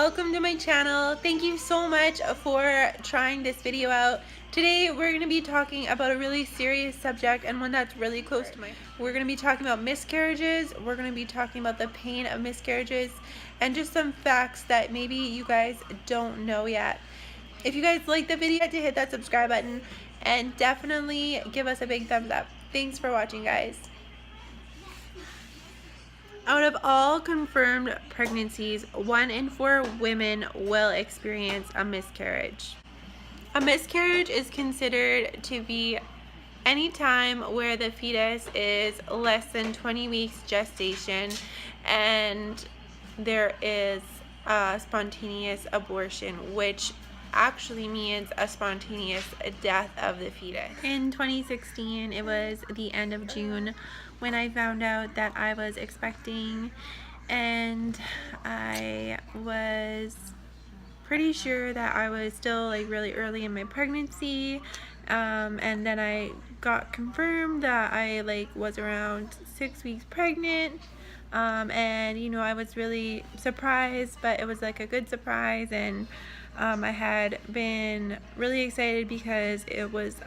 welcome to my channel. Thank you so much for trying this video out. Today we're going to be talking about a really serious subject and one that's really close to my heart. We're going to be talking about miscarriages. We're going to be talking about the pain of miscarriages and just some facts that maybe you guys don't know yet. If you guys like the video, to hit that subscribe button and definitely give us a big thumbs up. Thanks for watching, guys. Out of all confirmed pregnancies, 1 in 4 women will experience a miscarriage. A miscarriage is considered to be any time where the fetus is less than 20 weeks gestation and there is a spontaneous abortion, which actually means a spontaneous death of the fetus. In 2016, it was the end of June when I found out that I was expecting, and I was pretty sure that I was still like really early in my pregnancy, and then I got confirmed that I was around 6 weeks pregnant, and you know, I was really surprised, but it was like a good surprise, and I had been really excited because it was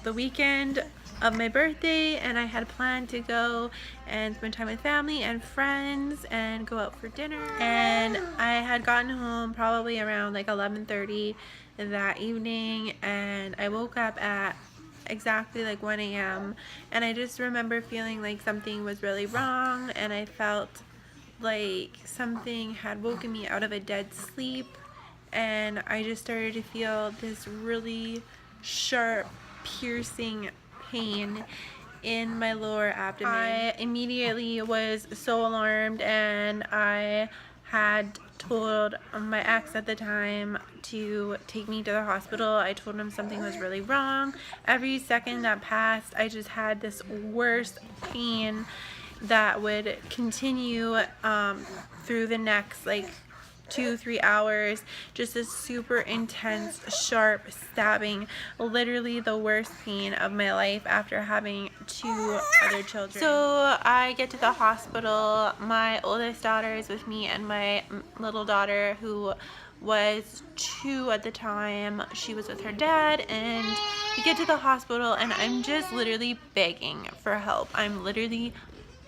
the weekend of my birthday, and I had planned to go and spend time with family and friends and go out for dinner. And I had gotten home probably around like 11:30 that evening, and I woke up at exactly like 1 a.m. and I just remember feeling like something was really wrong, and I felt like something had woken me out of a dead sleep, and I just started to feel this really sharp, piercing pain in my lower abdomen. I immediately was so alarmed, and I had told my ex at the time to take me to the hospital. I told him something was really wrong. Every second that passed, I just had this worse pain that would continue through the next 2-3 hours, just a super intense, sharp stabbing, literally the worst pain of my life after having 2 other children. So I get to the hospital. My oldest daughter is with me, and my little daughter, who was 2 at the time, she was with her dad, and we get to the hospital, and I'm just literally begging for help. I'm literally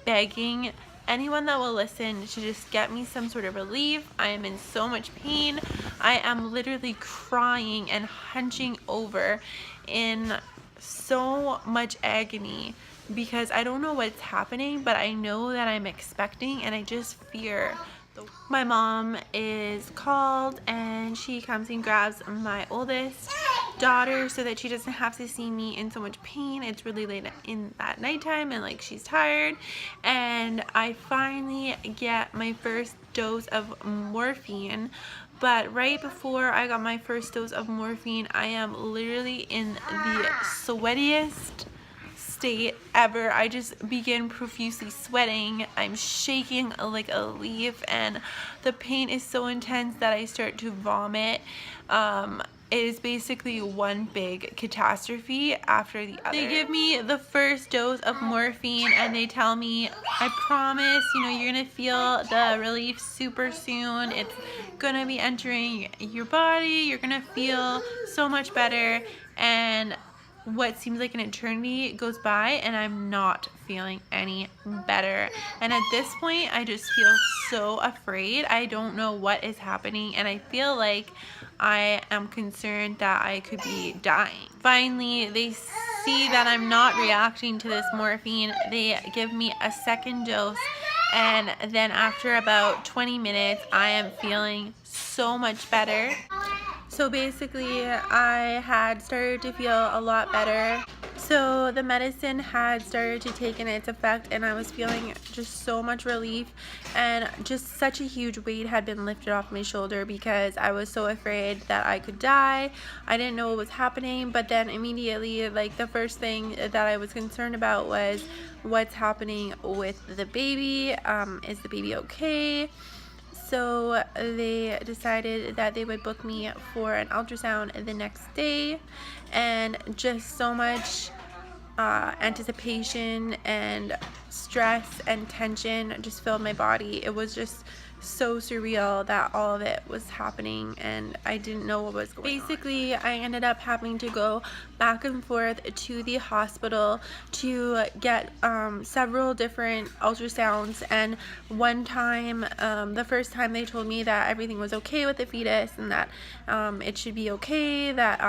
begging anyone that will listen to just get me some sort of relief. I am in so much pain. I am literally crying and hunching over in so much agony because I don't know what's happening, but I know that I'm expecting, and I just fear. My mom is called, and she comes and grabs my oldest daughter so that she doesn't have to see me in so much pain. It's really late in that nighttime, and she's tired, and I finally get my first dose of morphine. But right before I got my first dose of morphine, I am literally in the sweatiest state ever. I just begin profusely sweating. I'm shaking like a leaf, and the pain is so intense that I start to vomit. It is basically one big catastrophe after the other. They give me the first dose of morphine, and they tell me, I promise, you know, you're gonna feel the relief super soon. It's gonna be entering your body. You're gonna feel so much better. And what seems like an eternity goes by, and I'm not feeling any better. And at this point, I just feel so afraid. I don't know what is happening, and I feel like I am concerned that I could be dying. Finally, they see that I'm not reacting to this morphine. They give me a second dose, and then after about 20 minutes, I am feeling so much better. So basically, I had started to feel a lot better. So the medicine had started to take in its effect, and I was feeling just so much relief, and just such a huge weight had been lifted off my shoulder because I was so afraid that I could die. I didn't know what was happening, but then immediately, the first thing that I was concerned about was what's happening with the baby. Is the baby okay? So they decided that they would book me for an ultrasound the next day, and just so much anticipation and stress and tension just filled my body. It was just so surreal that all of it was happening and I didn't know what was going on. Basically, I ended up having to go back and forth to the hospital to get several different ultrasounds, and one time, the first time, they told me that everything was okay with the fetus and that it should be okay, that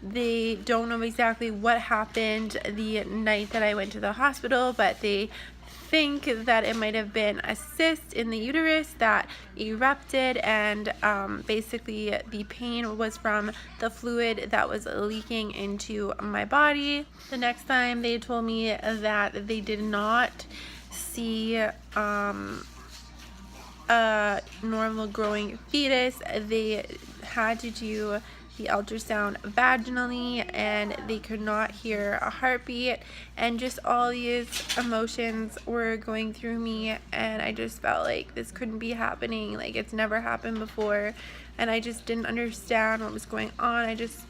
they don't know exactly what happened the night that I went to the hospital, but they think that it might have been a cyst in the uterus that erupted, and basically the pain was from the fluid that was leaking into my body. The next time they told me that they did not see a normal growing fetus. They had to do the ultrasound vaginally, and they could not hear a heartbeat, and just all these emotions were going through me, and I just felt like this couldn't be happening, like it's never happened before, and I just didn't understand what was going on. I just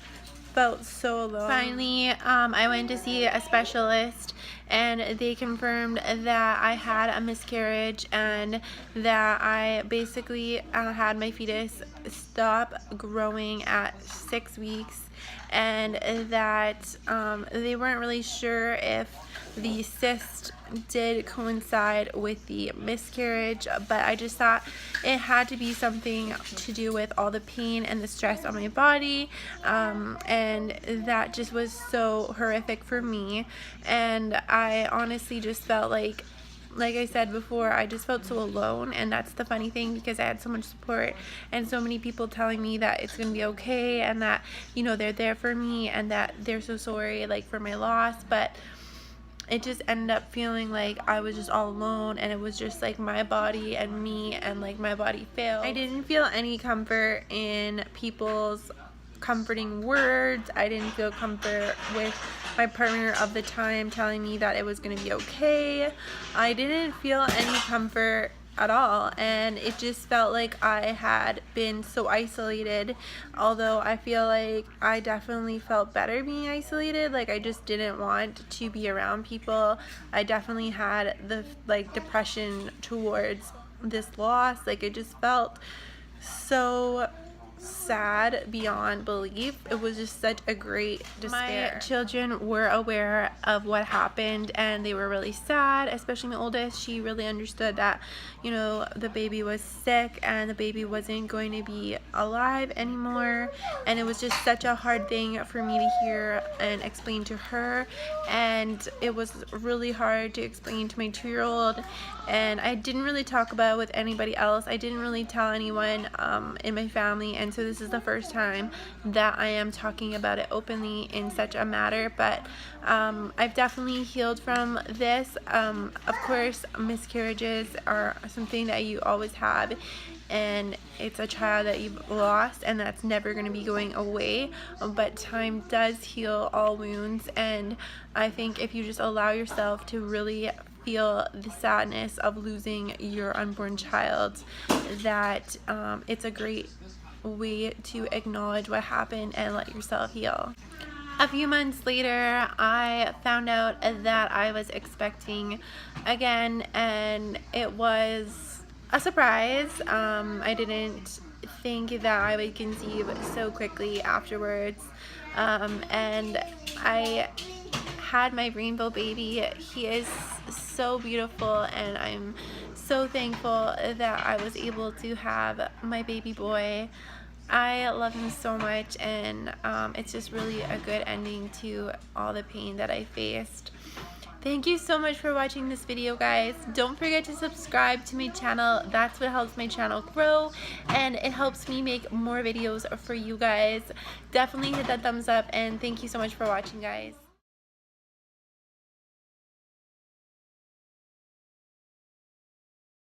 felt so alone. Finally, I went to see a specialist, and they confirmed that I had a miscarriage and that I basically had my fetus stop growing at 6 weeks, and that they weren't really sure if the cyst did coincide with the miscarriage, but I just thought it had to be something to do with all the pain and the stress on my body, and that just was so horrific for me. And I honestly just felt like I said before, I just felt so alone, and that's the funny thing, because I had so much support and so many people telling me that it's gonna be okay, and that, you know, they're there for me, and that they're so sorry, like, for my loss, but it just ended up feeling like I was just all alone, and it was just like my body and me, and like my body failed. I didn't feel any comfort in people's comforting words. I didn't feel comfort with my partner of the time telling me that it was going to be okay. I didn't feel any comfort at all, and it just felt like I had been so isolated, although I feel like I definitely felt better being isolated. Like, I just didn't want to be around people. I definitely had the depression towards this loss. Like, it just felt so sad beyond belief. It was just such a great despair. My children were aware of what happened, and they were really sad, especially my oldest. She really understood that, you know, the baby was sick and the baby wasn't going to be alive anymore, and it was just such a hard thing for me to hear and explain to her, and it was really hard to explain to my 2-year-old, and I didn't really talk about it with anybody else. I didn't really tell anyone in my family, and so this is the first time that I am talking about it openly in such a matter. But I've definitely healed from this. Of course, miscarriages are something that you always have, and it's a child that you've lost, and that's never going to be going away, but time does heal all wounds, and I think if you just allow yourself to really feel the sadness of losing your unborn child, that it's a great way to acknowledge what happened and let yourself heal. A few months later, I found out that I was expecting again, and it was a surprise. I didn't think that I would conceive so quickly afterwards, and I had my rainbow baby. He is so beautiful, and I'm so thankful that I was able to have my baby boy. I love him so much, and it's just really a good ending to all the pain that I faced. Thank you so much for watching this video, guys. Don't forget to subscribe to my channel. That's what helps my channel grow, and it helps me make more videos for you guys. Definitely hit that thumbs up, and thank you so much for watching, guys.